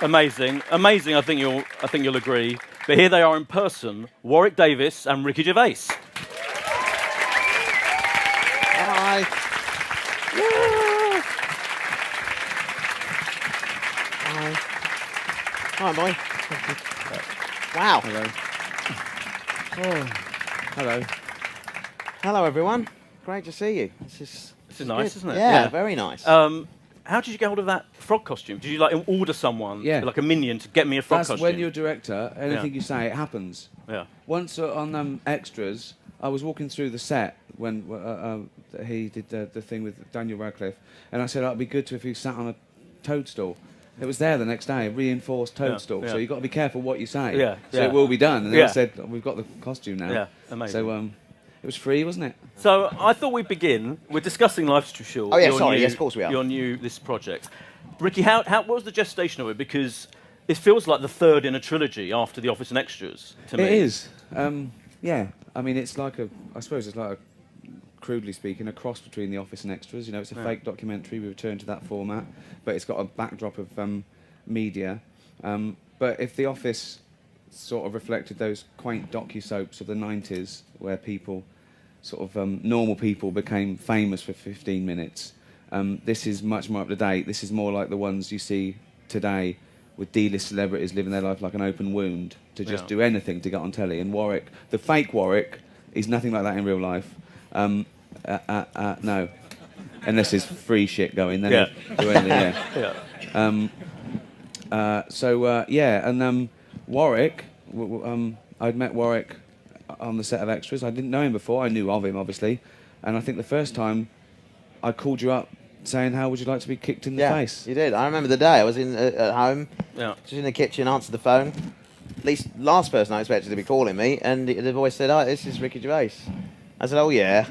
Amazing, amazing. I think you'll agree. But here they are in person: Warwick Davis and Ricky Gervais. Hi. Yeah. Hi. Hi, boy. Wow. Hello. Oh. Hello. Hello, everyone. Great to see you. This is Nice, good. isn't it? Yeah, very nice. How did you get hold of that frog costume? Did you like order someone, like a minion, to get me a frog costume? That's when you're a director. Anything you say, it happens. Yeah. Once on extras, I was walking through the set when he did the thing with Daniel Radcliffe, and I said, "Oh, it'd be good if he sat on a toadstool." It was there the next day, reinforced toadstool. So you've got to be careful what you say. Yeah. So it will be done. And then I said, "We've got the costume now." Yeah, amazing. So it was free, wasn't it? So I thought we'd begin. We're discussing Life's Too Short. Oh yeah, sorry. Yes, of course we are. This project. Ricky, what was the gestation of it? Because it feels like the third in a trilogy after The Office and Extras, to me. It is. Yeah. I mean, it's like I suppose it's like crudely speaking, a cross between The Office and Extras. You know, it's a fake documentary. We return to that format, but it's got a backdrop of media. But if The Office sort of reflected those quaint docu-soaps of the 90s, where people, sort of normal people, became famous for 15 minutes, this is much more up to date. This is more like the ones you see today, with D-list celebrities living their life like an open wound to just do anything to get on telly. And Warwick, the fake Warwick, is nothing like that in real life. No, unless there's free shit going, then do anything. And Warwick, I'd met Warwick on the set of Extras. I didn't know him before. I knew of him, obviously. And I think the first time I called you up saying, "How would you like to be kicked in the face?" You did. I remember the day. I was at home, just in the kitchen, answered the phone. At least last person I expected to be calling me, and the voice said, "Oh, this is Ricky Gervais." I said, "Oh yeah."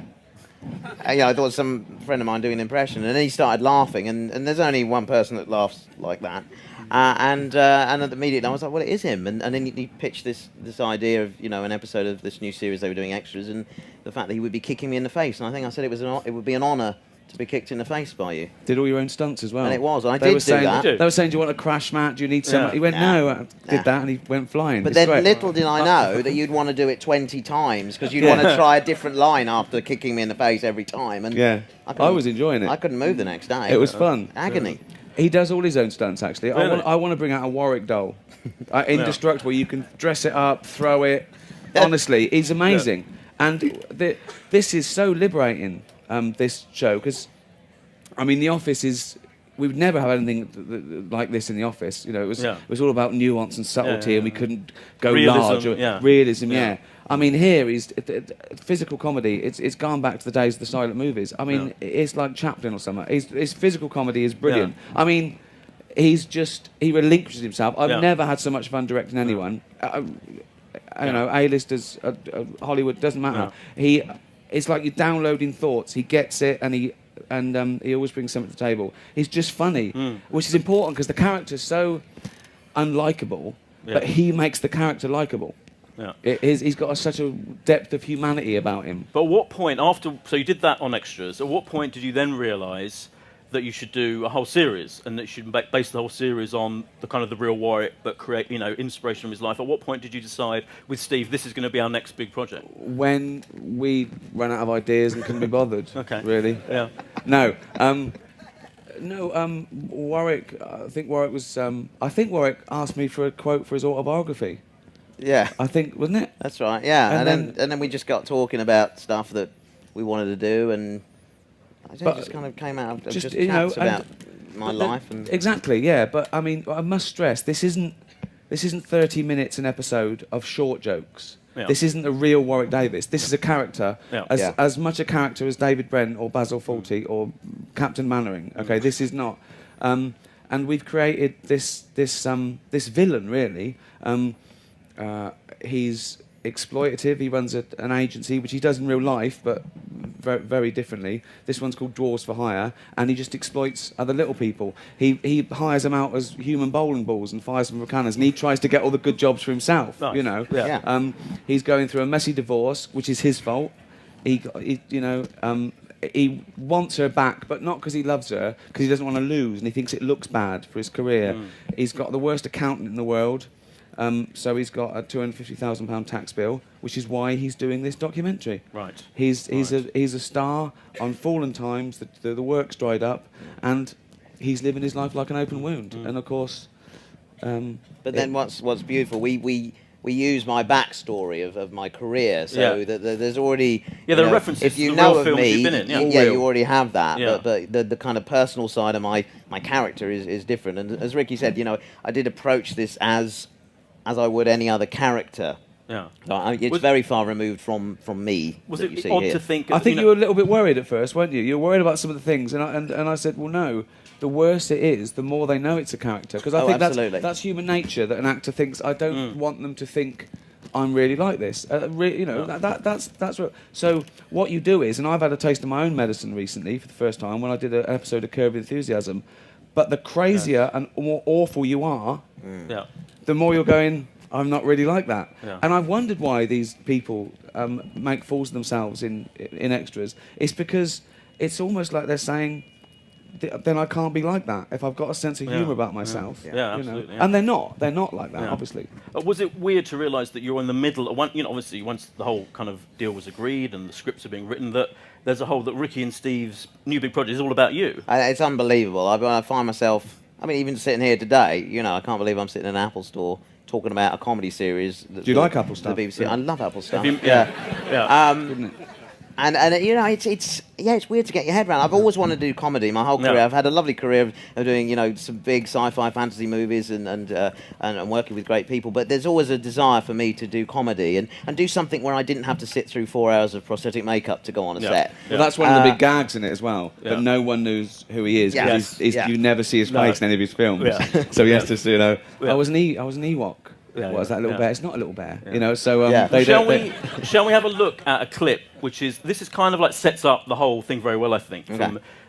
And, I thought some friend of mine doing an impression, and then he started laughing, and there's only one person that laughs like that. And immediately I was like, well, it is him. And then he pitched this idea of, an episode of this new series they were doing, Extras, and the fact that he would be kicking me in the face. And I think I said it would be an honour to be kicked in the face by you. Did all your own stunts as well? And it was. I did do that. They were saying, "Do you want a crash mat? Do you need someone?" He went, "No." I did that, and he went flying. But then little did I know that you'd want to do it 20 times, because you'd want to try a different line after kicking me in the face every time. And I was enjoying it. I couldn't move the next day. It was fun. Agony. He does all his own stunts, actually. Really? I want to bring out a Warwick doll. Indestructible. You can dress it up, throw it. Honestly, he's amazing. And this is so liberating, this show, because, I mean, The Office is... We would never have anything like this in The Office. It was all about nuance and subtlety, and we couldn't go large. Realism, I mean, here is physical comedy. It's gone back to the days of the silent movies. I mean, it's like Chaplin or something. His physical comedy is brilliant. I mean, he relinquishes himself. I've never had so much fun directing anyone. A-listers, Hollywood, doesn't matter. It's like you're downloading thoughts. He gets it, and he always brings something to the table. He's just funny, which is important because the character's so unlikable, but he makes the character likable. He's got such a depth of humanity about him. But at what point, so you did that on Extras, at what point did you then realise that you should do a whole series, and that you should base the whole series on the kind of the real Warwick, but create, inspiration from his life? At what point did you decide with Steve, this is going to be our next big project? When we ran out of ideas and couldn't be bothered. Okay. Really? Yeah. No. Warwick. I think Warwick asked me for a quote for his autobiography. Yeah. I think, wasn't it? That's right. Yeah. And then we just got talking about stuff that we wanted to do, and it just kind of came out of just chats about my life. And exactly, yeah. But I mean, I must stress, this isn't 30 minutes an episode of short jokes. Yeah. This isn't a real Warwick Davis. This is a character, as much a character as David Brent or Basil Fawlty or Captain Mannering. Okay, this is not. And we've created this villain, really. He's exploitative. He runs an agency, which he does in real life, but very, very differently. This one's called Dwarves for Hire, and he just exploits other little people. He hires them out as human bowling balls and fires them for cannons, and he tries to get all the good jobs for himself. Nice. He's going through a messy divorce, which is his fault. he wants her back, but not because he loves her, because he doesn't want to lose, and he thinks it looks bad for his career. He's got the worst accountant in the world, so he's got a £250,000 tax bill, which is why he's doing this documentary. Right. He's a star on fallen times. The work's dried up, and he's living his life like an open wound. And of course, but then what's beautiful, we use my backstory of my career, so that there's already there are references if you to the know real of films me, you've been in, you already have that. Yeah. But the kind of personal side of my character is different. And as Ricky said, I did approach this as I would any other character. Yeah, it's very far removed from me. Was it odd to think? I think you were a little bit worried at first, weren't you? You were worried about some of the things, and I said, well, no. The worse it is, the more they know it's a character. Because I think that's human nature, that an actor thinks, I don't want them to think I'm really like this. That's what. So what you do is, and I've had a taste of my own medicine recently for the first time when I did an episode of Curb Enthusiasm. But the crazier and more awful you are, the more you're going, I'm not really like that. Yeah. And I've wondered why these people make fools of themselves in extras. It's because it's almost like they're saying, then I can't be like that if I've got a sense of humour about myself. Absolutely. And they're not like that, obviously. Was it weird to realise that you're in the middle of obviously once the whole kind of deal was agreed and the scripts are being written, that there's a whole that Ricky and Steve's new big project is all about you? It's unbelievable. I find myself, even sitting here today, I can't believe I'm sitting in an Apple store talking about a comedy series. Do you like Apple stuff? The BBC. I love Apple stuff. Yeah. And it's weird to get your head around. I've always wanted to do comedy my whole career. I've had a lovely career of doing some big sci-fi fantasy movies and working with great people. But there's always a desire for me to do comedy and do something where I didn't have to sit through 4 hours of prosthetic makeup to go on a set. Well, that's one of the big gags in it as well. But no one knows who he is. You never see his face in any of his films. So he has to I was an Ewok. What is that little bear? It's not a little bear, So shall we have a look at a clip, which is kind of like sets up the whole thing very well, I think.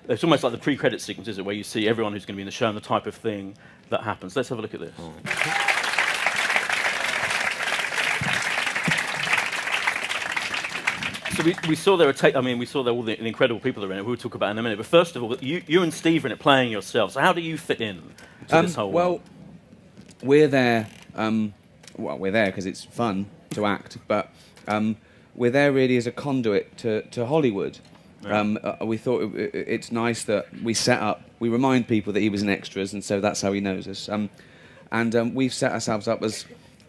It's almost like the pre-credit sequence, is it, where you see everyone who's going to be in the show and the type of thing that happens. Let's have a look at this. So we saw there we saw there all the incredible people that are in it. We'll talk about in a minute. But first of all, you and Steve are in it playing yourselves. So how do you fit in to this whole? Well, we're there. We're there because it's fun to act, but we're there really as a conduit to Hollywood. We thought it's nice that we remind people that he was in extras, and so that's how he knows us. We've set ourselves up as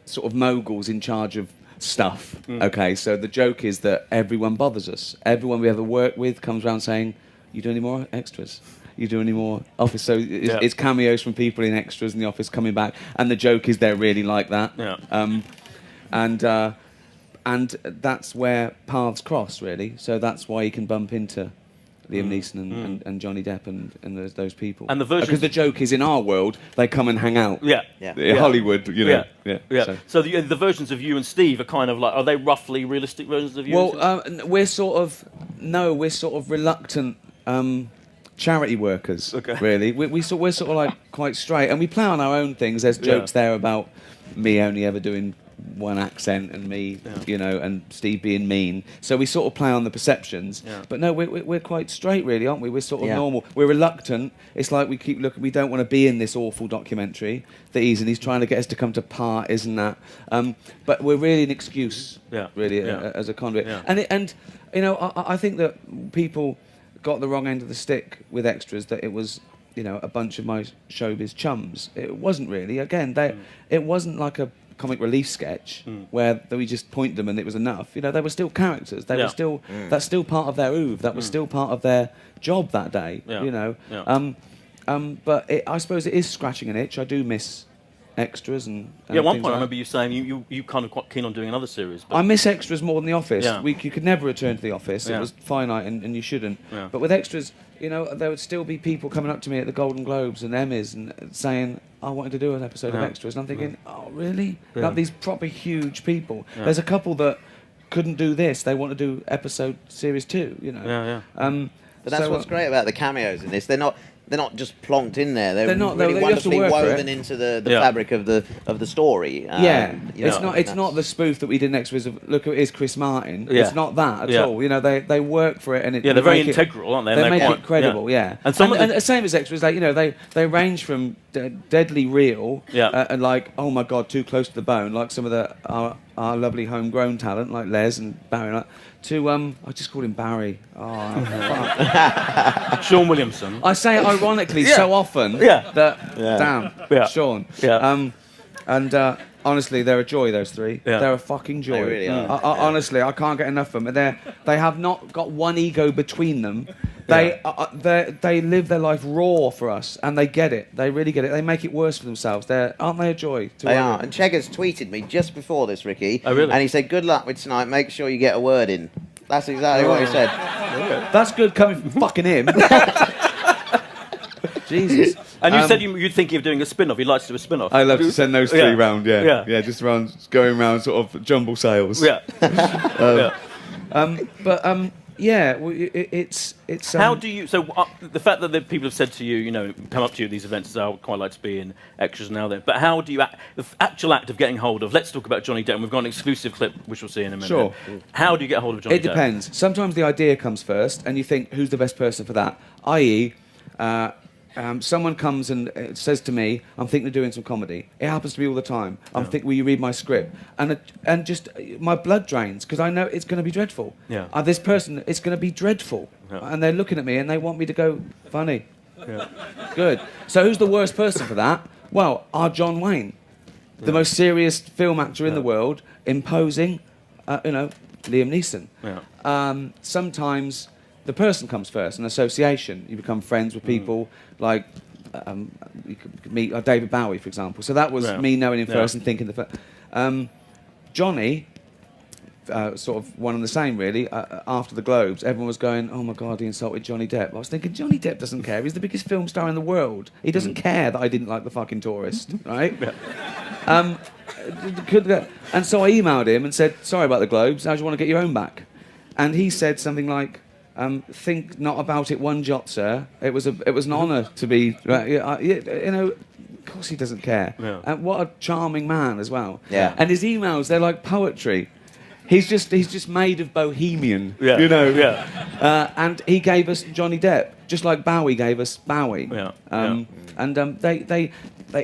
sort of moguls in charge of stuff. Okay, so the joke is that everyone bothers us. Everyone we ever work with comes around saying, "You do any more extras? You do any more office?" So it's cameos from people in extras in the office coming back, and the joke is they're really like that. And that's where paths cross, really. So that's why you can bump into Liam Neeson and Johnny Depp and those people. And the because the joke is in our world, they come and hang out. Hollywood, So the versions of you and Steve are kind of like, are they roughly realistic versions of you? Well, we're sort of reluctant. Charity workers, really. We're sort of like quite straight, and we play on our own things. There's jokes there about me only ever doing one accent and me, and Steve being mean. So we sort of play on the perceptions. But no, we're quite straight, really, aren't we? We're sort of normal. We're reluctant. It's like we keep looking. We don't want to be in this awful documentary that he's trying to get us to come to part, isn't that? But we're really an excuse, really, as a conduit. And I think that people got the wrong end of the stick with extras, that it was a bunch of my showbiz chums. It wasn't really. Again, it wasn't like a comic relief sketch where we just point them and it was enough. They were still characters. They were still that's still part of their oeuvre. That was still part of their job that day. But I suppose it is scratching an itch. I do miss extras and at one point I remember you saying you kind of quite keen on doing another series. But I miss extras more than The Office. You could never return to The Office. It was finite and you shouldn't. But with extras, there would still be people coming up to me at the Golden Globes and Emmys and saying, I wanted to do an episode of extras. And I'm thinking, oh, really? Like these proper huge people. There's a couple that couldn't do this. They want to do series 2, But that's what's great about the cameos in this. They're not they're not just plonked in there. They're not. really You have to wonderfully work for woven it. into the fabric of the story. It's not the spoof that we did next with. Look, it is Chris Martin. Yeah. It's not that at all. You know, they work for it, and they're very integral, aren't they? They make it credible. Yeah. And some and the same as extras, like, you know, they range from deadly real, and like, oh my god, too close to the bone, like some of our lovely homegrown talent, like Les and Barry, like, to I just called him Barry. Oh, fuck. Sean Williamson. I say it ironically so often that damn Sean. Yeah. And honestly, they're a joy. Those three. Yeah. They're a fucking joy. They really are. Honestly, I can't get enough of them. They have not got one ego between them. They live their life raw for us, and they get it. They really get it. They make it worse for themselves. Aren't they a joy? They are. And Cheggers tweeted me just before this, Ricky. Oh, really? And he said, "Good luck with tonight. Make sure you get a word in." That's exactly what he said. That's good coming from fucking him. Jesus. And you said you'd thinking of doing a spin-off. You'd like to do a spin-off. I love to send those three round. Yeah. Just around, going around sort of jumble sales. Yeah. It's. How do you? So the fact that the people have said to you, you know, come up to you at these events, I would quite like to be in extras now. Then, but how do you? The actual act of getting hold of. Let's talk about Johnny Depp. We've got an exclusive clip which we'll see in a minute. Sure. How do you get hold of Johnny Depp? It depends. Sometimes the idea comes first, and you think, who's the best person for that? I.e. someone comes and says to me, I'm thinking of doing some comedy. It happens to me all the time. I'm thinking, will you read my script? And just my blood drains because I know it's going to be dreadful. Yeah. This person, it's going to be dreadful. Yeah. And they're looking at me and they want me to go, funny. Yeah. Good. So who's the worst person for that? Well, our John Wayne, the most serious film actor in the world, imposing, Liam Neeson. Yeah. Sometimes the person comes first, an association. You become friends with people like you could meet David Bowie, for example. So that was me knowing him first and thinking the first. Johnny, sort of one and the same, really. After the Globes, everyone was going, "Oh my God, he insulted Johnny Depp." I was thinking, Johnny Depp doesn't care. He's the biggest film star in the world. He doesn't care that I didn't like The Fucking Tourist, right? And so I emailed him and said, "Sorry about the Globes. How do you want to get your own back?" And he said something like, think not about it one jot, sir. It was an honour to be. Of course he doesn't care. Yeah. And what a charming man as well. Yeah. And his emails, they're like poetry. He's just made of bohemian. Yeah. Yeah. And he gave us Johnny Depp, just like Bowie gave us Bowie. Yeah. And they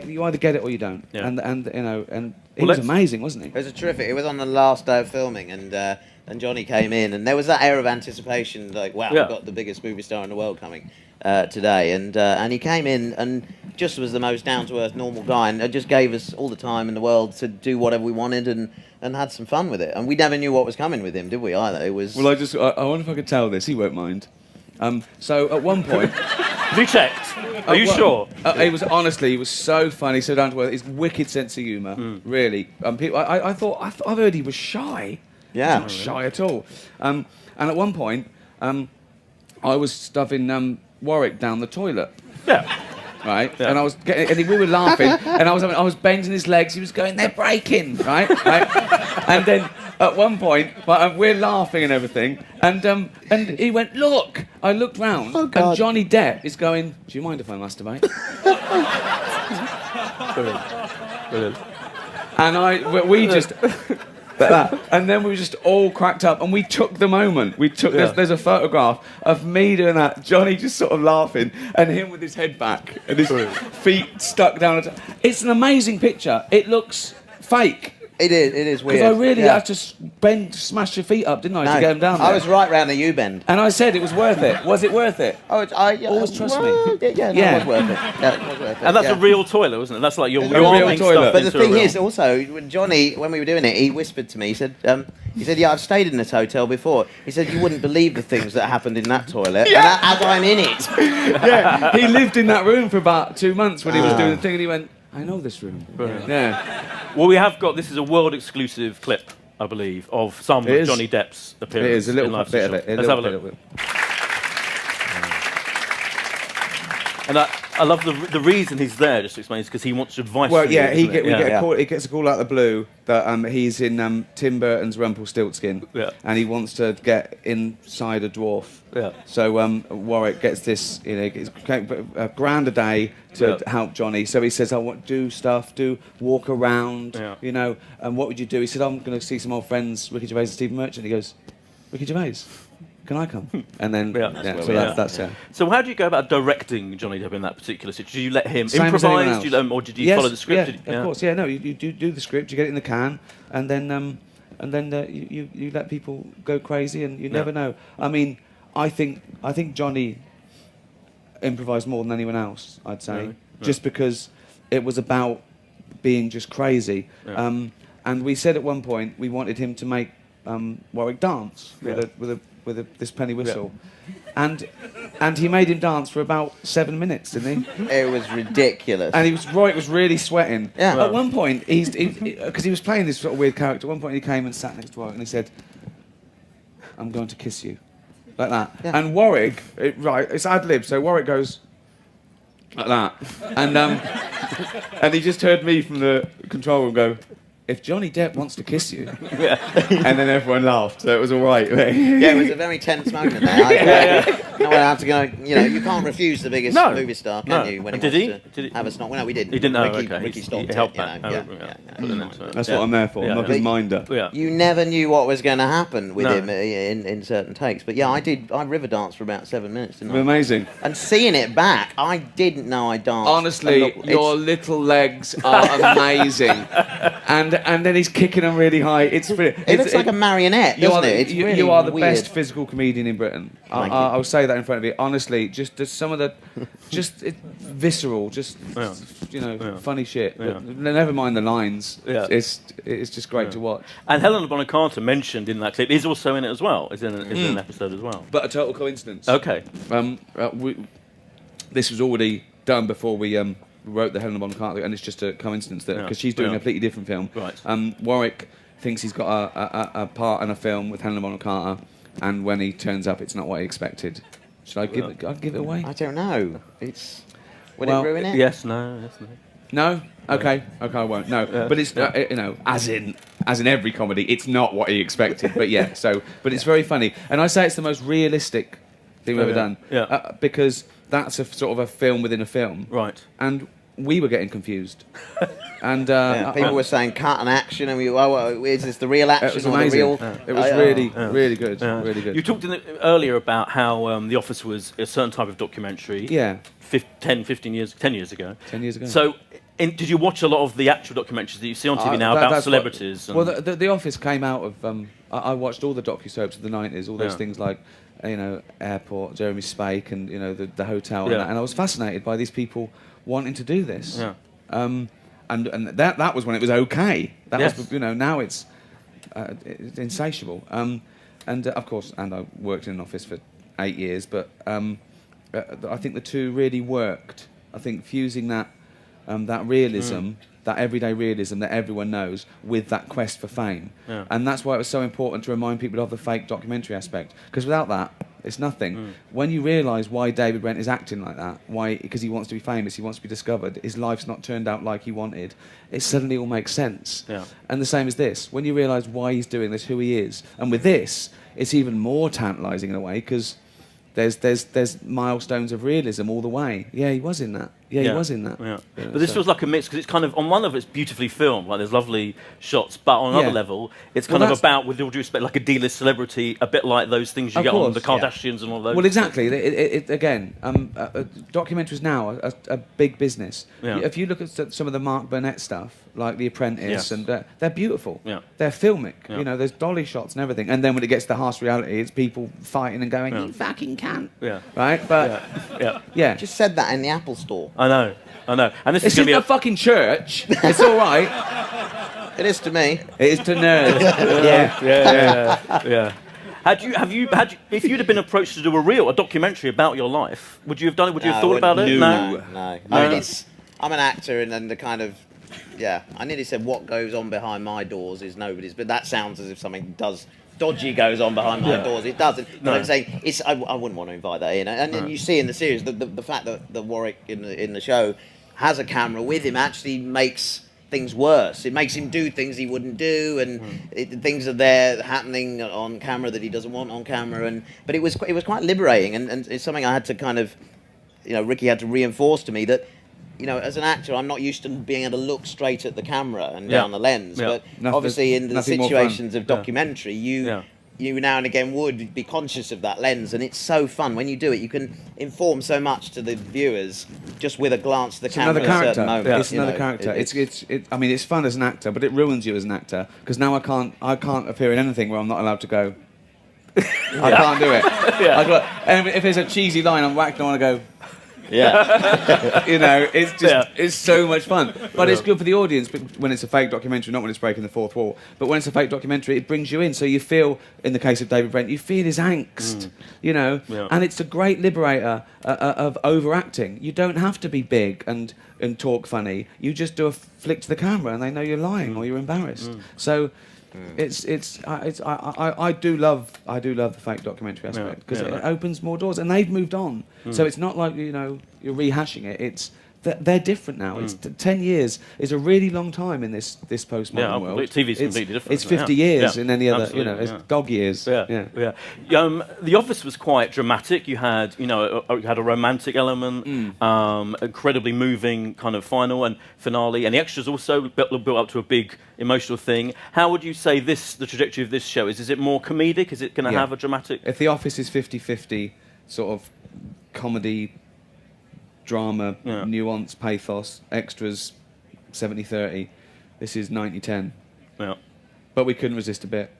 you either get it or you don't. Yeah. And he was amazing, wasn't he? It was terrific. It was on the last day of filming, and Johnny came in, and there was that air of anticipation, like, wow, we've got the biggest movie star in the world coming today. And he came in and just was the most down-to-earth, normal guy, and just gave us all the time in the world to do whatever we wanted and had some fun with it. And we never knew what was coming with him, did we, either? It was... Well, I wonder if I could tell this. He won't mind. So at one point... Have you checked? Are you sure? He was so funny, so down to earth. His wicked sense of humour, really. People, I thought I've heard he was shy. Yeah. He's not shy at all. And at one point, I was stuffing Warwick down the toilet. Yeah. Right, and we were laughing, and I was bending his legs. He was going, "They're breaking," right? And then at one point, we're laughing and everything, and he went, "Look!" I looked round, and Johnny Depp is going, "Do you mind if I masturbate?" Brilliant. And we just. And then we just all cracked up, and we took the moment. There's a photograph of me doing that, Johnny just sort of laughing, and him with his head back and his feet stuck down. It's an amazing picture. It looks fake. It is weird. Because I really had to smash your feet up, didn't I, to get them down there? I was right round the U-bend. And I said it was worth it. Was it worth it? Always trust me. Yeah, it was worth it. Yeah, it was worth it. And that's a real toilet, wasn't it? That's like your real toilet. But the thing is, also, when Johnny, when we were doing it, he whispered to me. He said, "Yeah, I've stayed in this hotel before." He said, "You wouldn't believe the things that happened in that toilet, and as I'm in it." Yeah, he lived in that room for about 2 months when he was doing the thing, and he went, "I know this room." Brilliant. Yeah. Well, we have got, this is a world exclusive clip, I believe, of some of Johnny Depp's appearance. It is, a little in bit of it. Let's have a look. And I love the reason he's there. Just to explain, is because he wants advice. Well, from yeah, you, he gets a call out of the blue that he's in Tim Burton's Rumpelstiltskin, and he wants to get inside a dwarf. Yeah. So Warwick gets this, gets a grand a day to help Johnny. So he says, "I want do stuff, walk around, And what would you do?" He said, "I'm going to see some old friends, Ricky Gervais and Stephen Merchant." He goes, "Ricky Gervais, can I come?" And then that's it. So how do you go about directing Johnny Depp in that particular situation? Do you let him Same improvise, or did you follow the script? Yeah, of course. Yeah, no, you do the script, you get it in the can, and then you let people go crazy, and you never know. I mean, I think Johnny improvised more than anyone else, I'd say, really? just because it was about being just crazy. Yeah. And we said at one point we wanted him to make Warwick dance with this penny whistle, and he made him dance for about 7 minutes, didn't he? It was ridiculous. And Warwick was really sweating. Yeah. At one point, because he was playing this sort of weird character. At one point, he came and sat next to Warwick, and he said, "I'm going to kiss you," like that. Yeah. And Warwick, it's ad lib. So Warwick goes like that, and he just heard me from the control room go, "If Johnny Depp wants to kiss you," and then everyone laughed, so it was all right. Yeah, it was a very tense moment there. No one had to go. You can't refuse the biggest movie star, can you? When he did he have a snort? Well, no, we didn't. He didn't know. Ricky stopped he helped it. back. That's what I'm there for. I'm not his minder. Yeah. You never knew what was going to happen with him in certain takes. But yeah, I river danced for about 7 minutes, didn't I? Amazing. And seeing it back, I didn't know I danced. Honestly, your little legs are amazing. And then he's kicking them really high. It looks like a marionette, doesn't it? It's really you are the weird. best physical comedian in Britain. I'll say that in front of you. Honestly, just some of the, visceral, funny shit. Yeah. Never mind the lines. Yeah. It's just great to watch. And Helena Bonham Carter mentioned in that clip is also in it as well. Is in an episode as well. But a total coincidence. Okay. This was already done before we wrote the Helena Bonham Carter, and it's just a coincidence that because she's doing a completely different film. Right. Warwick thinks he's got a part in a film with Helena Bonham Carter, and when he turns up, it's not what he expected. Should I give it away? I don't know. Would it ruin it? Yes, no. No? Okay, I won't. No, but it's as in every comedy, it's not what he expected. But yeah, but it's very funny, and I say it's the most realistic thing we've ever done. Yeah. Because that's a sort of a film within a film. Right. And we were getting confused. And people were saying cut and action, and is this the real action? It was or amazing. the real? It was really good. Really good. You talked earlier about how The Office was a certain type of documentary. Yeah. 10 years ago. 10 years ago. So, did you watch a lot of the actual documentaries that you see on TV now about celebrities? Well, the Office came out of. I watched all the docu-soaps of the 90s, all those things like, Airport, Jeremy Spake, and the hotel, and I was fascinated by these people wanting to do this. Yeah. And that was when it was okay. That was now it's insatiable. And of course, and I worked in an office for 8 years, but I think the two really worked. I think fusing that realism, that everyday realism that everyone knows, with that quest for fame, and that's why it was so important to remind people of the fake documentary aspect. Because without that, it's nothing. When you realise why David Brent is acting like that, because he wants to be famous, he wants to be discovered, his life's not turned out like he wanted, it suddenly all makes sense. Yeah. And the same as this. When you realise why he's doing this, who he is, and with this, it's even more tantalising in a way, because there's milestones of realism all the way. Yeah, he was in that. Yeah, he was in that. Yeah. But this feels like a mix, because it's kind of, on one level, it's beautifully filmed, like there's lovely shots, but on another level, it's kind of about, with all due respect, like a D-list celebrity, a bit like those things you get on the Kardashians and all those. Well, exactly. Again, documentaries now are a big business. Yeah. If you look at some of the Mark Burnett stuff, like The Apprentice, and they're beautiful. Yeah. They're filmic. Yeah. There's dolly shots and everything. And then when it gets to harsh reality, it's people fighting and going, "You fucking can't." Yeah. Right? But yeah. Just said that in the Apple store. I know. And this It's is going in to a fucking church. It's all right. It is to me. It is to nerds. Yeah. If you'd have been approached to do a documentary about your life, would you have done it? Would you have thought about it? No. I mean, I'm an actor, and the kind of, I nearly said what goes on behind my doors is nobody's, but that sounds as if something does dodgy goes on behind my doors. It doesn't. But No. I'm saying I wouldn't want to invite that in. And you see in the series the fact that Warwick in the show has a camera with him actually makes things worse. It makes him do things he wouldn't do, and things are there happening on camera that he doesn't want on camera. But it was quite liberating, and it's something I had to kind of, Ricky had to reinforce to me that, as an actor, I'm not used to being able to look straight at the camera and down the lens. But obviously, in the situations of documentary, you now and again would be conscious of that lens, and it's so fun when you do it. You can inform so much to the viewers just with a glance at the camera at a certain moment. It's another character. I mean, it's fun as an actor, but it ruins you as an actor because now I can't appear in anything where I'm not allowed to go. I can't do it. And if there's a cheesy line, I'm whacked. I want to go. Yeah. It's just it's so much fun. But it's good for the audience when it's a fake documentary, not when it's breaking the fourth wall. But when it's a fake documentary, it brings you in. So you feel, in the case of David Brent, you feel his angst, and it's a great liberator of overacting. You don't have to be big and talk funny. You just do a flick to the camera and they know you're lying or you're embarrassed. So I do love the fake documentary aspect because it opens more doors, and they've moved on. So it's not like you're rehashing it. They're different now. It's 10 years is a really long time in this postmodern world. TV's completely different. It's 50 years in any other. Absolutely, It's dog years. The Office was quite dramatic. You had a romantic element, incredibly moving kind of final and finale, and the extras also built up to a big emotional thing. How would you say the trajectory of this show is? Is it more comedic? Is it going to have a dramatic? If The Office is 50-50, sort of comedy, drama, nuance, pathos, extras, 70-30. This is 90-10. Yeah. But we couldn't resist a bit.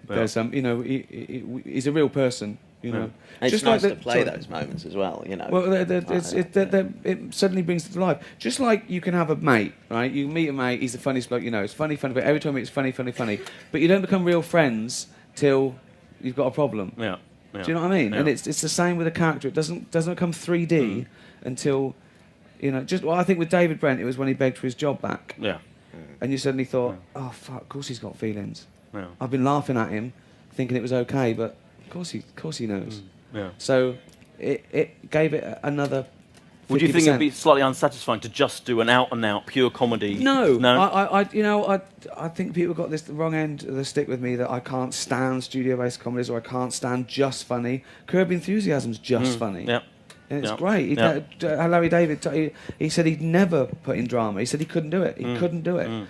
There's some, he's a real person. And it's just nice to play those moments as well. Well, it suddenly brings it to life. Just like you can have a mate, right? You meet a mate, he's the funniest bloke. It's funny, but every time it's funny. But you don't become real friends till you've got a problem. Yeah. Do you know what I mean? And it's the same with a character. It doesn't become 3D until, I think with David Brent, it was when he begged for his job back. Yeah. And you suddenly thought, oh, fuck, of course he's got feelings. Yeah. I've been laughing at him, thinking it was okay, but of course he knows. Yeah. So it gave it another 50%. Would you think it'd be slightly unsatisfying to just do an out-and-out pure comedy? No. I think people got the wrong end of the stick with me that I can't stand studio-based comedies or I can't stand just funny. Curb Enthusiasm's just funny. Yeah. And it's great. Larry David, he said he'd never put in drama. He said he couldn't do it. He couldn't do it.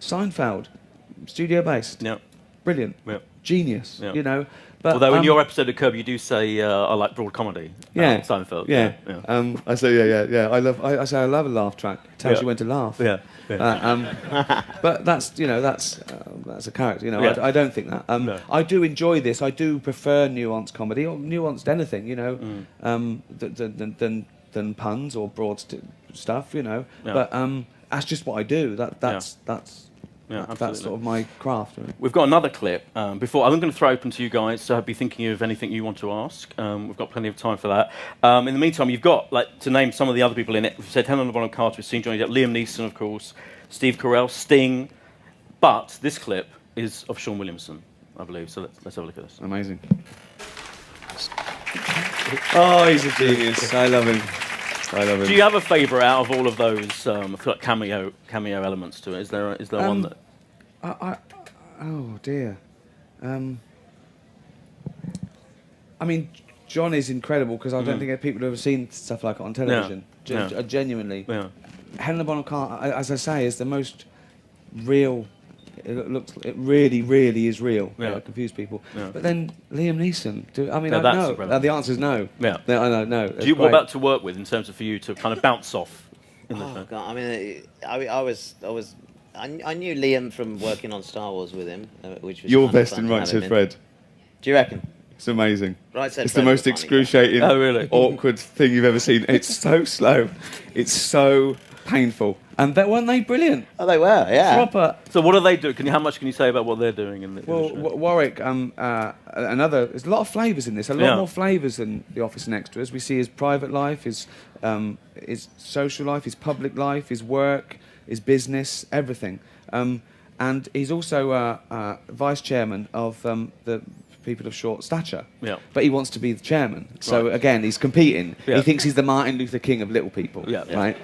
Seinfeld, studio-based. Yeah. Brilliant. Yeah. Genius. Yeah. But, although in your episode of Curb, you do say I like broad comedy. Seinfeld. Yeah. I say yeah. I love a laugh track. It tells you when to laugh. Yeah. But that's a character. I don't think that. No. I do enjoy this. I do prefer nuanced comedy or nuanced anything. Than puns or broad stuff. But that's just what I do. That's sort of my craft. Right? We've got another clip. Before I'm going to throw open to you guys, so be thinking of anything you want to ask. We've got plenty of time for that. In the meantime, you've got to name some of the other people in it. We've said Helena Bonham Carter, we've seen Johnny Depp, Liam Neeson, of course, Steve Carell, Sting. But this clip is of Sean Williamson, I believe. So let's have a look at this. Amazing. Oh, he's a genius. I love him. Do you have a favourite out of all of those cameo elements to it? Is there one that? Oh dear. I mean, John is incredible because I don't think people have ever seen stuff like it on television. Genuinely. Yeah. Helena Bonham Carter, as I say, is the most real. It really, really is real. Yeah. Confuse people. Yeah. But then Liam Neeson. I don't know. The answer is no. Yeah. No. What about to work with in terms of for you to kind of bounce off? God, I mean, I knew Liam from working on Star Wars with him, which was your best in Right Said Fred. Do you reckon? It's amazing. Right Said it's Fred the most excruciating, awkward thing you've ever seen. It's so slow. It's so painful. And weren't they brilliant? Oh, they were, yeah. Proper. So what do they do? How much can you say about what they're doing in the show? Warwick, there's a lot of flavours in this. A lot more flavours than The Office and Extras. We see his private life, his social life, his public life, his work, his business, everything. and he's also vice chairman of the people of short stature. Yeah. But he wants to be the chairman. So again, he's competing. Yeah. He thinks he's the Martin Luther King of little people. Yeah. Right.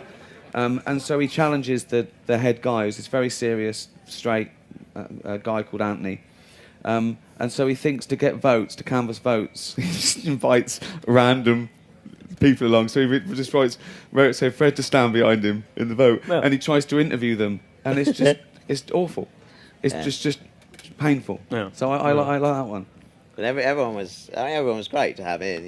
And so he challenges the head guy, who's this very serious, straight guy called Anthony. And so he thinks to get votes, to canvass votes, he just invites random people along. So he just wrote Fred to stand behind him in the vote, and he tries to interview them, and it's just it's awful. It's just painful. Yeah. So I like that one. But everyone was great to have in,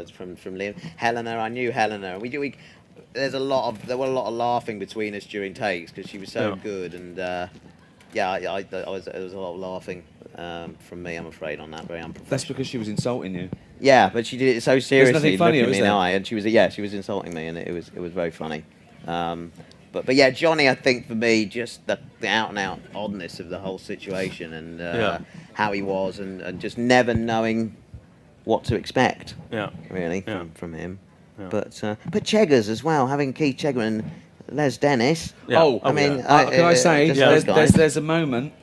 from Liam. Helena, I knew Helena. There were a lot of laughing between us during takes because she was so good, and there was a lot of laughing from me, I'm afraid, on that. Very unprofessional. That's because she was insulting you. Yeah, but she did it so seriously, funny, looking me in the eye, and she was insulting me, and it was very funny. But yeah, Johnny, I think for me, just the out and out oddness of the whole situation, and how he was, and just never knowing what to expect. Yeah, really from him. Yeah. But Cheggers as well, having Keith Chegger and Les Dennis. Yeah. Oh, I mean, can I say there's a moment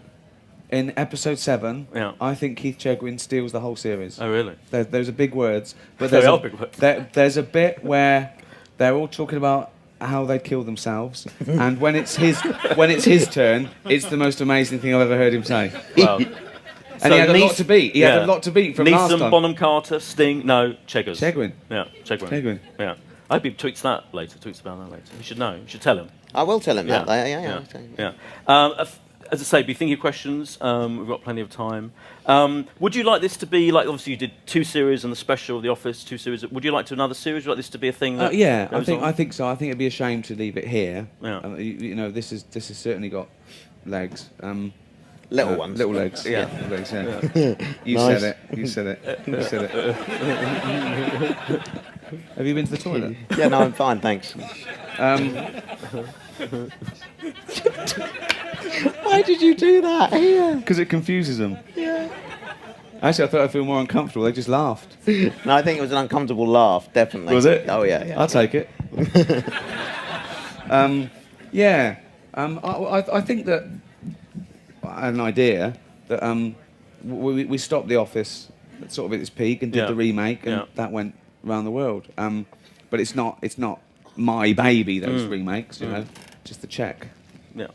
in episode 7. Yeah. I think Keith Chegwin steals the whole series. Oh, really? Those are big words, but there's a bit where they're all talking about how they'd kill themselves, and when it's his turn, it's the most amazing thing I've ever heard him say. Well, and he had a lot to beat. He had a lot to beat from last time. Bonham Carter, Sting, no, Cheggers. Chegwin. Yeah, Chegwin. Yeah. I hope he tweets about that later. You should know. You should tell him. I will tell him that later. Yeah. As I say, be thinking of questions. We've got plenty of time. Would you like this to be like? Obviously, you did 2 series and the special of The Office, 2 series. Would you like to do another series? Would you like this to be a thing? That I think so. I think it'd be a shame to leave it here. Yeah. This has certainly got legs. Little ones. Little legs. Yeah. Little legs, yeah. You said it. Have you been to the toilet? Yeah, no, I'm fine, thanks. Why did you do that here? Because it confuses them. Yeah. Actually, I thought I'd feel more uncomfortable. They just laughed. No, I think it was an uncomfortable laugh, definitely. Was it? Oh, yeah. I'll take it. I think that I had an idea that we stopped The Office sort of at its peak and did the remake, and that went around the world. But it's not my baby, those remakes, you know, just the check. Yeah.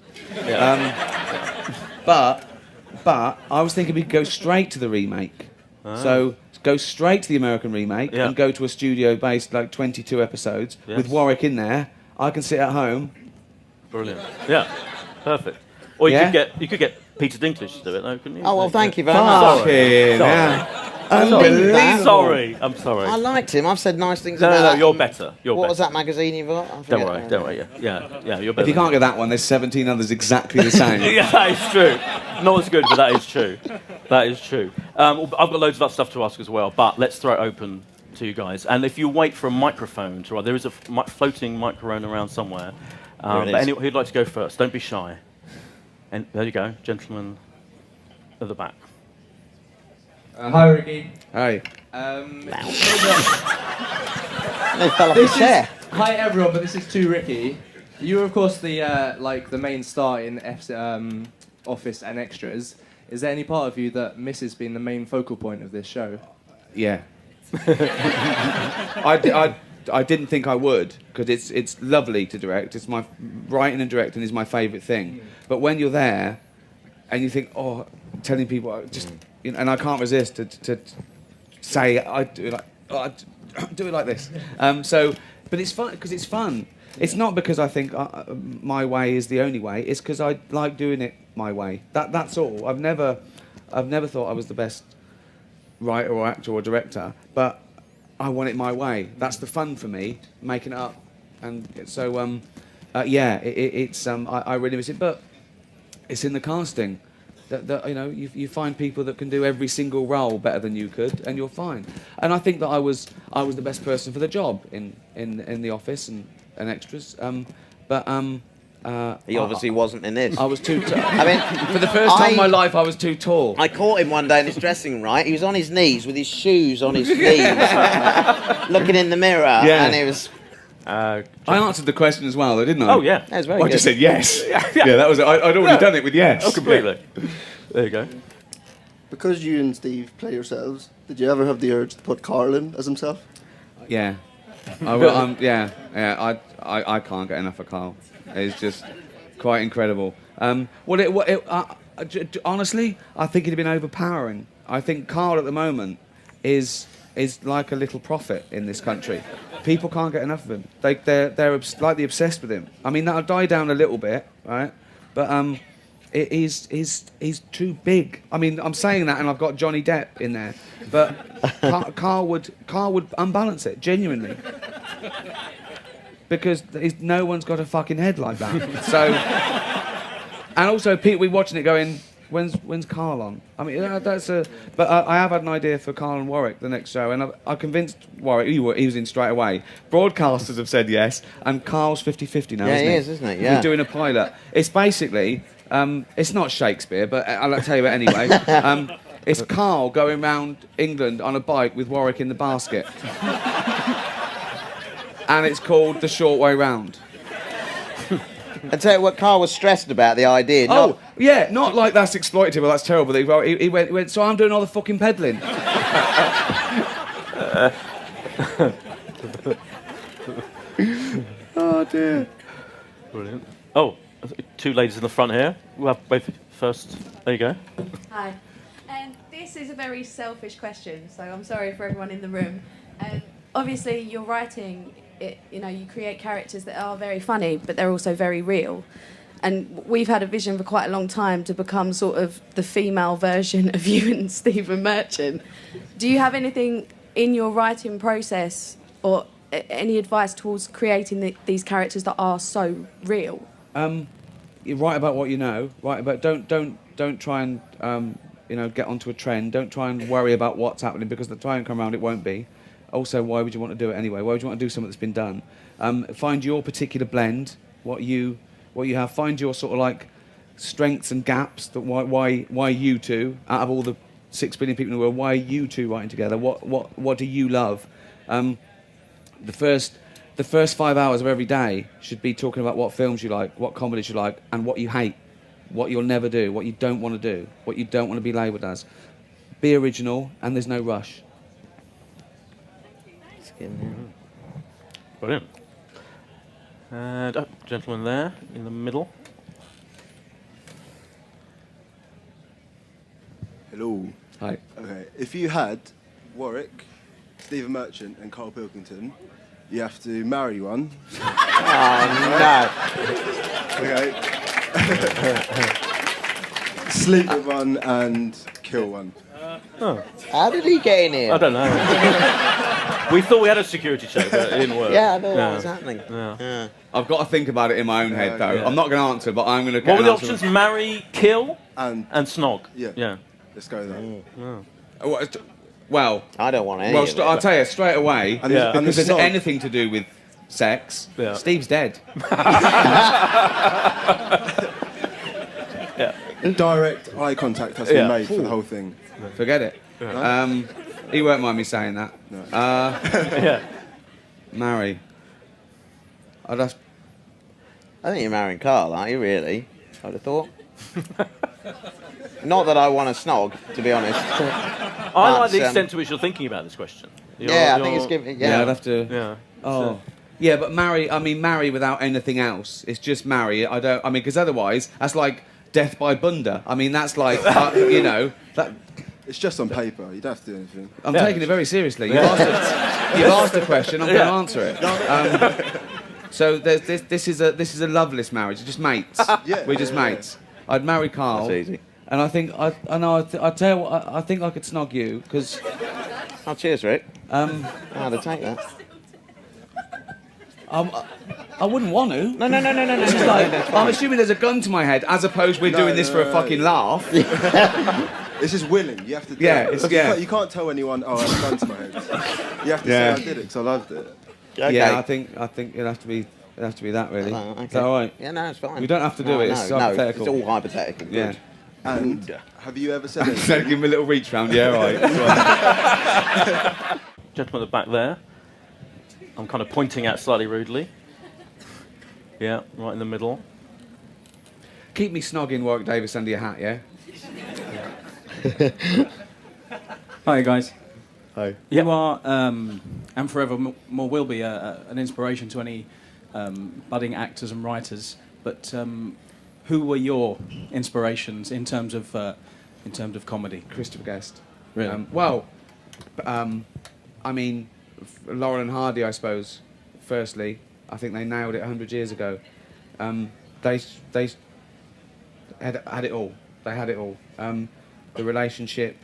But I was thinking we could go straight to the remake. So go straight to the American remake and go to a studio-based, like 22 episodes with Warwick in there. I can sit at home. Brilliant. Yeah. Perfect. Or you could get Peter Dinklage to do it, though, couldn't you? Oh well, thank you very much. Sorry. I'm sorry. I liked him. I've said nice things about him. No, you're better. What was that magazine you got? Don't worry. Yeah, you're better. If you can't get that one, there's 17 others exactly the same. Yeah, that is true. Not as good, but that is true. That is true. I've got loads of other stuff to ask as well, but let's throw it open to you guys. And if you wait for a microphone to there is a floating microphone around somewhere. But anyone who'd like to go first, don't be shy. And there you go, gentleman at the back. Hi, Ricky. Hi. They fell off the chair. Hi, everyone, but this is to Ricky. You were, of course, the main star in Office and Extras. Is there any part of you that misses being the main focal point of this show? Yeah. I didn't think I would, because it's lovely to direct. It's my writing and directing is my favourite thing. But when you're there, and you think, telling people, and I can't resist to say I do it do it like this. But it's fun because it's fun. It's not because I think my way is the only way. It's because I like doing it my way. That's all. I've never thought I was the best writer or actor or director, but I want it my way. That's the fun for me, making it up. And so, I really miss it. But it's in the casting that you find people that can do every single role better than you could, and you're fine. And I think that I was the best person for the job in The Office and Extras. He obviously wasn't in this. I was too tall. I mean, for the first time in my life, I was too tall. I caught him one day in his dressing room, right? He was on his knees with his shoes on his knees, looking in the mirror, and he was I answered the question as well, though, didn't I? Oh, yeah. That was very I good. just said yes. Yeah, that was it. I'd already done it with yes. Oh, completely. There you go. Because you and Steve play yourselves, did you ever have the urge to put Carl in as himself? Yeah. I can't get enough of Carl. It's just quite incredible. Honestly, I think it'd been overpowering. I think Carl at the moment is like a little prophet in this country. People can't get enough of him. They're slightly obsessed with him. I mean, that'll die down a little bit, right? But he's too big. I mean, I'm saying that, and I've got Johnny Depp in there, but Carl would unbalance it genuinely, because no one's got a fucking head like that. So, and also people we watching it going, when's Carl on? I mean, that's a. But I have had an idea for Carl and Warwick the next show, and I convinced Warwick. He was in straight away. Broadcasters have said yes, and Carl's 50-50 now. Yeah, isn't he is, isn't he? Yeah. He's doing a pilot. It's basically. It's not Shakespeare, but I'll tell you it anyway. It's Carl going round England on a bike with Warwick in the basket. And it's called The Short Way Round. And tell you what, Carl was stressed about the idea. Oh, yeah, not like that's exploitative or that's terrible. He went, so I'm doing all the fucking peddling. Oh, dear. Brilliant. Oh, two ladies in the front here. We'll have both first. There you go. Hi. This is a very selfish question, so I'm sorry for everyone in the room. Obviously, you're writing, you create characters that are very funny, but they're also very real. And we've had a vision for quite a long time to become sort of the female version of you and Stephen Merchant. Do you have anything in your writing process or any advice towards creating these characters that are so real? You write about what you know. Write about don't try and get onto a trend. Don't try and worry about what's happening, because the time come around it won't be. Also, why would you want to do it anyway? Why would you want to do something that's been done? Find your particular blend. What you have. Find your sort of like strengths and gaps. That why you two, out of all the 6 billion people in the world, why are you two writing together? What do you love? The first 5 hours of every day should be talking about what films you like, what comedies you like, and what you hate, what you'll never do, what you don't want to do, what you don't want to be labelled as. Be original, and there's no rush. Brilliant. And gentleman there in the middle. Hello. Hi. Okay, if you had Warwick, Stephen Merchant, and Carl Pilkington, you have to marry one. Oh, no. Okay. Sleep with one and kill one. How did he get in here? I don't know. We thought we had a security check, but it didn't work. Yeah, I know what was happening. Yeah. I've got to think about it in my own head, though. Yeah. I'm not going to answer, but I'm going to. What were the options? Marry, kill, and snog. Yeah. Let's go there. Well, I don't want any. Well, of it. I'll tell you straight away. And Yeah. Because there's snog. anything to do with sex, Yeah. Steve's dead. Direct eye contact has been made for the whole thing. Forget it. He won't mind me saying that. No. Yeah. Marry. I'd have. I think you're marrying Carl, aren't you, really? I'd have thought. Not that I want to snog, to be honest. I like the extent to which you're thinking about this question. I think it's giving. Yeah, I'd have to. Yeah. Oh. Yeah, but marry. I mean, marry without anything else. It's just marry. I don't. I mean, because otherwise, that's like death by bunda. I mean, that's like that. It's just on paper. You don't have to do anything. I'm taking it very seriously. You've asked a question. I'm going to answer it. So this is a loveless marriage. Just mates. We're just mates. I'd marry Carl. That's easy. And I think I tell you what. I think I could snog you because. Oh, cheers, Rick. How'd I take that? I wouldn't want to. No. This is like, I'm assuming there's a gun to my head, as opposed we're doing this for a fucking laugh. This is willing. You have to. Yeah, You can't tell anyone. Oh, I have a gun to my head. You have to say I did it because I loved it. Okay. Yeah, I think it'll have to be that really. Okay. Is that all right? Yeah, no, it's fine. We don't have to do it. It's hypothetical. It's all hypothetical. Yeah. Good. And have you ever said So it? give him a little reach round. Yeah, right. Gentleman at the back there. I'm kind of pointing at slightly rudely. Yeah, right in the middle. Keep me snogging Warwick Davis under your hat, yeah? Hi, guys. Hi. You are, and forever more will be, an inspiration to any budding actors and writers. But who were your inspirations in terms of comedy? Christopher Guest. Really? I mean, Laurel and Hardy, I suppose. Firstly, I think they nailed it 100 years ago. They had it all. They had it all. The relationship,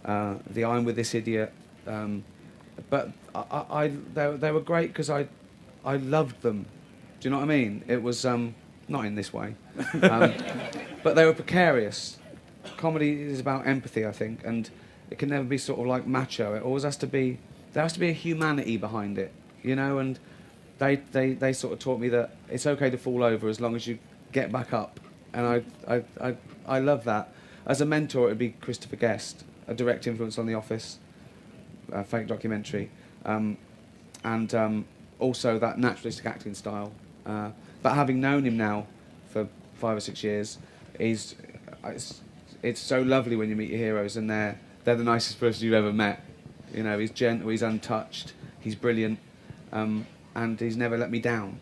the I'm with this idiot. But they were great because I loved them. Do you know what I mean? It was not in this way, but they were precarious. Comedy is about empathy, I think, and it can never be sort of like macho. It always has to be. There has to be a humanity behind it, you know. And they sort of taught me that it's okay to fall over as long as you get back up, and I love that. As a mentor, it would be Christopher Guest, a direct influence on The Office, a fake documentary, and also that naturalistic acting style. But having known him now for 5 or 6 years, it's so lovely when you meet your heroes and they're the nicest person you've ever met. You know, he's gentle, he's untouched, he's brilliant, and he's never let me down.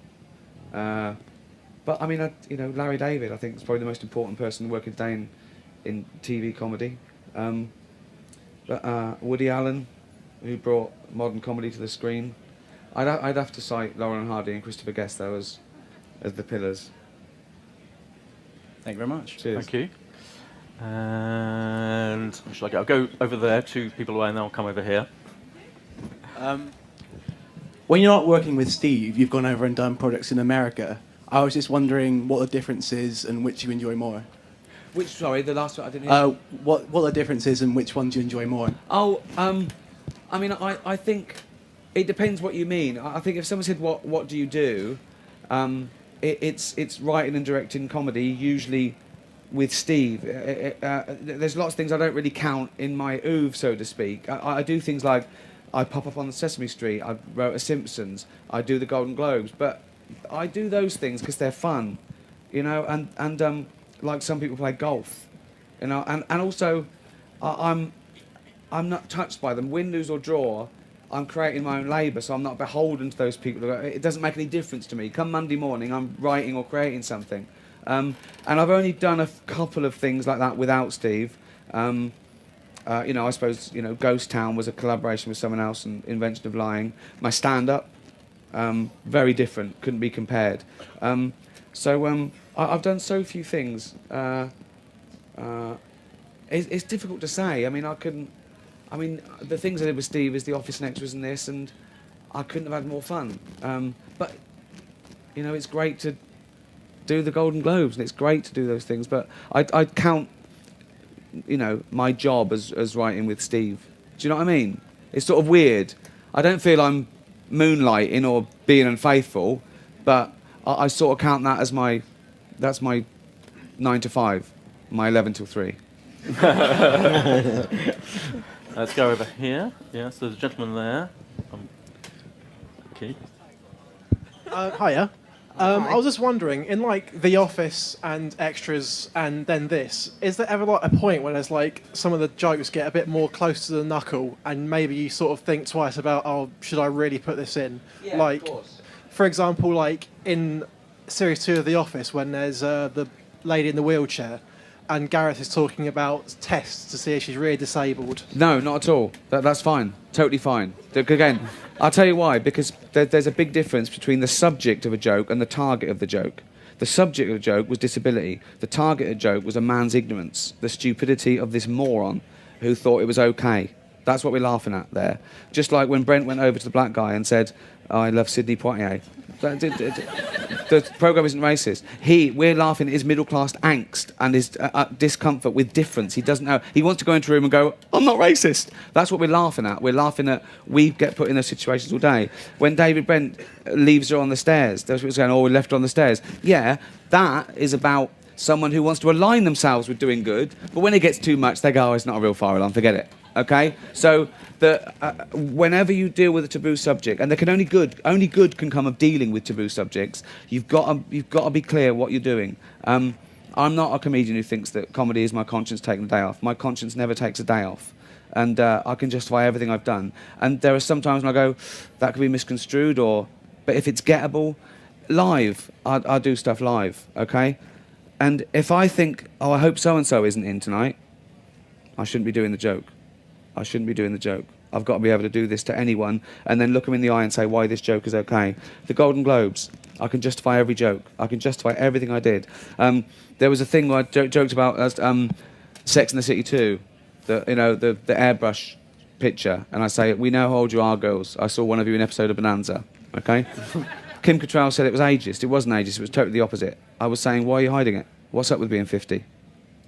But I mean, Larry David, I think, is probably the most important person working today in TV comedy. But Woody Allen, who brought modern comedy to the screen. I'd have to cite Laurel and Hardy and Christopher Guest, though, as the pillars. Thank you very much. Cheers. Thank you. And shall I go? I'll go over there, 2 people away, and then I'll come over here. When you're not working with Steve, you've gone over and done projects in America. I was just wondering what the difference is and which you enjoy more. Which, sorry, the last one I didn't hear. What the difference is and which ones you enjoy more? Oh, I mean, I think it depends what you mean. I think if someone said, what do you do? It's writing and directing comedy, usually with Steve. There's lots of things I don't really count in my oeuvre, so to speak. I do things like I pop up on the Sesame Street, I wrote a Simpsons, I do the Golden Globes, but I do those things because they're fun, you know, and like some people play golf, you know, and also I'm not touched by them, win, lose or draw. I'm creating my own labour, so I'm not beholden to those people. It doesn't make any difference to me. Come Monday morning, I'm writing or creating something. And I've only done a couple of things like that without Steve. You know, I suppose, you know, Ghost Town was a collaboration with someone else, and Invention of Lying. My stand-up, very different, couldn't be compared. So I've done so few things. It's difficult to say. I mean, the things I did with Steve is The Office and Extras and this, and I couldn't have had more fun. But, you know, it's great to do the Golden Globes, and it's great to do those things, but I'd count, you know, my job as writing with Steve. Do you know what I mean? It's sort of weird. I don't feel I'm moonlighting or being unfaithful, but I sort of count that as that's my 9 to 5, my 11 till 3. Let's go over here. Yeah, so there's a gentleman there. Okay. Hiya. I was just wondering, in like The Office and Extras and then this, is there ever like a point where there's like some of the jokes get a bit more close to the knuckle and maybe you sort of think twice about, oh, should I really put this in? Yeah, like, of course. For example, like in Series 2 of The Office when there's the lady in the wheelchair and Gareth is talking about tests to see if she's really disabled. No, not at all. That's fine. Totally fine. Again, I'll tell you why. Because there's a big difference between the subject of a joke and the target of the joke. The subject of the joke was disability. The target of the joke was a man's ignorance, the stupidity of this moron who thought it was okay. That's what we're laughing at there. Just like when Brent went over to the black guy and said, oh, I love Sidney Poitier. The programme isn't racist. We're laughing at his middle-class angst and his discomfort with difference. He doesn't know. He wants to go into a room and go, I'm not racist. That's what we're laughing at. We're laughing at we get put in those situations all day. When David Brent leaves her on the stairs, there's people saying, oh, we left her on the stairs. Yeah, that is about someone who wants to align themselves with doing good, but when it gets too much, they go, oh, it's not a real fire alarm, forget it. Okay, so whenever you deal with a taboo subject, and there can only good can come of dealing with taboo subjects. You've got to be clear what you're doing. I'm not a comedian who thinks that comedy is my conscience taking a day off. My conscience never takes a day off, and I can justify everything I've done. And there are some times when I go, that could be misconstrued, but if it's gettable, live, I do stuff live. Okay, and if I think, oh, I hope so and so isn't in tonight, I shouldn't be doing the joke. I shouldn't be doing the joke. I've got to be able to do this to anyone and then look them in the eye and say why this joke is okay. The Golden Globes, I can justify every joke. I can justify everything I did. There was a thing where I joked about Sex and the City 2, the airbrush picture, and I say, we know how old you are, girls. I saw one of you in an episode of Bonanza, okay? Kim Cattrall said it was ageist. It wasn't ageist, it was totally the opposite. I was saying, why are you hiding it? What's up with being 50?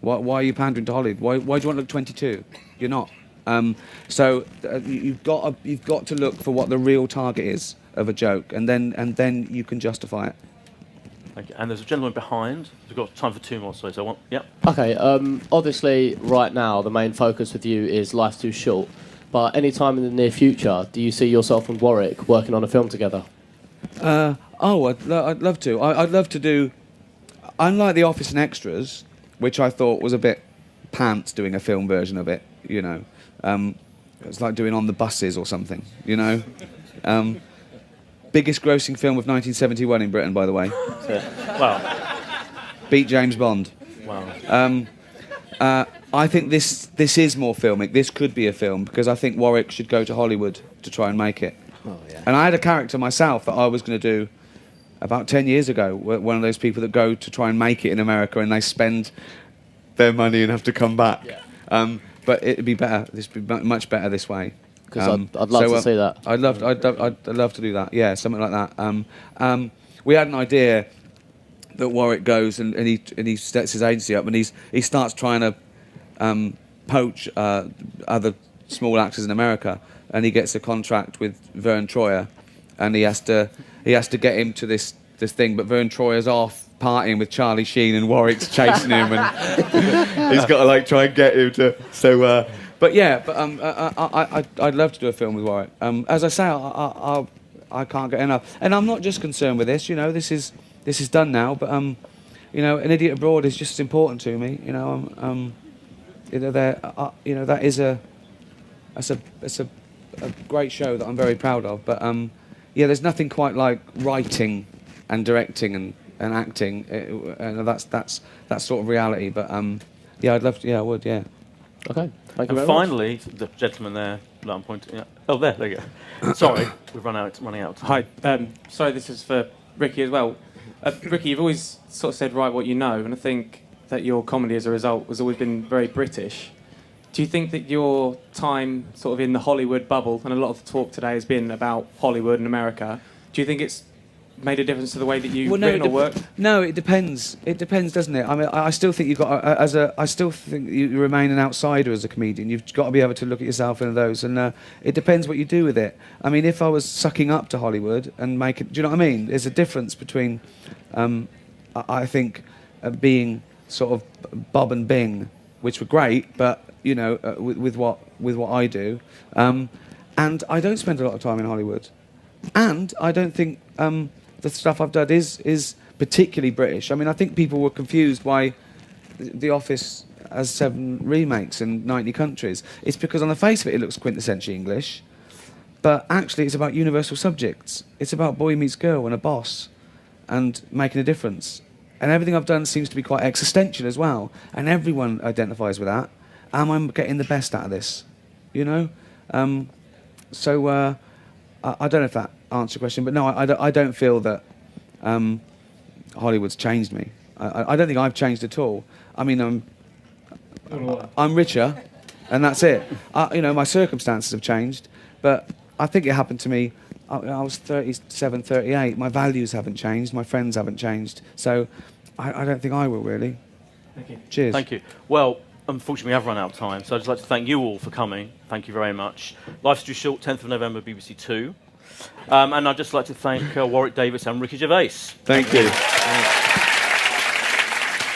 Why are you pandering to Hollywood? Why do you want to look 22? You're not. You've got to look for what the real target is of a joke, and then you can justify it. Thank you. And there's a gentleman behind. We've got time for 2 more, so I want. Yep. Okay. Obviously, right now the main focus with you is Life's Too Short. But any time in the near future, do you see yourself and Warwick working on a film together? I'd love to. I'd love to do. Unlike The Office and Extras, which I thought was a bit pants doing a film version of it, you know. It's like doing On the Buses or something, you know. Biggest grossing film of 1971 in Britain, by the way. Wow. Beat James Bond. Wow. I think this is more filmic. This could be a film, because I think Warwick should go to Hollywood to try and make it. Oh, yeah. And I had a character myself that I was going to do about 10 years ago, one of those people that go to try and make it in America and they spend their money and have to come back. Yeah. But it'd be better. This would be much better this way. Because I'd love to see that. I'd love to do that. Yeah, something like that. We had an idea that Warwick goes and he sets his agency up and he starts trying to poach other small actors in America, and he gets a contract with Vern Troyer, and he has to get him to this thing, but Vern Troyer's off partying with Charlie Sheen and Warwick's chasing him, and he's got to try and get him to. So, I'd love to do a film with Warwick. As I say, I can't get enough, and I'm not just concerned with this. You know, this is done now, but you know, An Idiot Abroad is just as important to me. You know, that is a great show that I'm very proud of. But there's nothing quite like writing and directing and acting, and that's sort of reality. But I'd love to. Yeah, I would. Yeah. Okay. Thank you very finally, much. The gentleman there that I'm pointing. Yeah. Oh, there you go. Sorry, we've running out of time. Hi. Sorry, this is for Ricky as well. Ricky, you've always sort of said write what you know, and I think that your comedy, as a result, has always been very British. Do you think that your time sort of in the Hollywood bubble, and a lot of the talk today has been about Hollywood and America, do you think it's made a difference to the way that you've written or worked? No, it depends. It depends, doesn't it? I mean, I still think you've got I still think you remain an outsider as a comedian. You've got to be able to look at yourself in those, and it depends what you do with it. I mean, if I was sucking up to Hollywood and make it, do you know what I mean? There's a difference between, I think, being sort of Bob and Bing, which were great, but you know, with what I do, and I don't spend a lot of time in Hollywood, and I don't think the stuff I've done is particularly British. I mean, I think people were confused why The Office has 7 remakes in 90 countries. It's because on the face of it, it looks quintessentially English, but actually it's about universal subjects. It's about boy meets girl and a boss and making a difference. And everything I've done seems to be quite existential as well, and everyone identifies with that. Am I getting the best out of this? You know? I don't know if that answers your question, but no, I don't feel that Hollywood's changed me. I don't think I've changed at all. I mean, I'm richer, and that's it. You know, my circumstances have changed, but I think it happened to me. I was 37, 38. My values haven't changed. My friends haven't changed. So I don't think I will, really. Thank you. Cheers. Thank you. Well, unfortunately, we have run out of time, so I'd just like to thank you all for coming. Thank you very much. Life's Too Short, 10th of November, BBC 2. And I'd just like to thank Warwick Davis and Ricky Gervais. Thank you.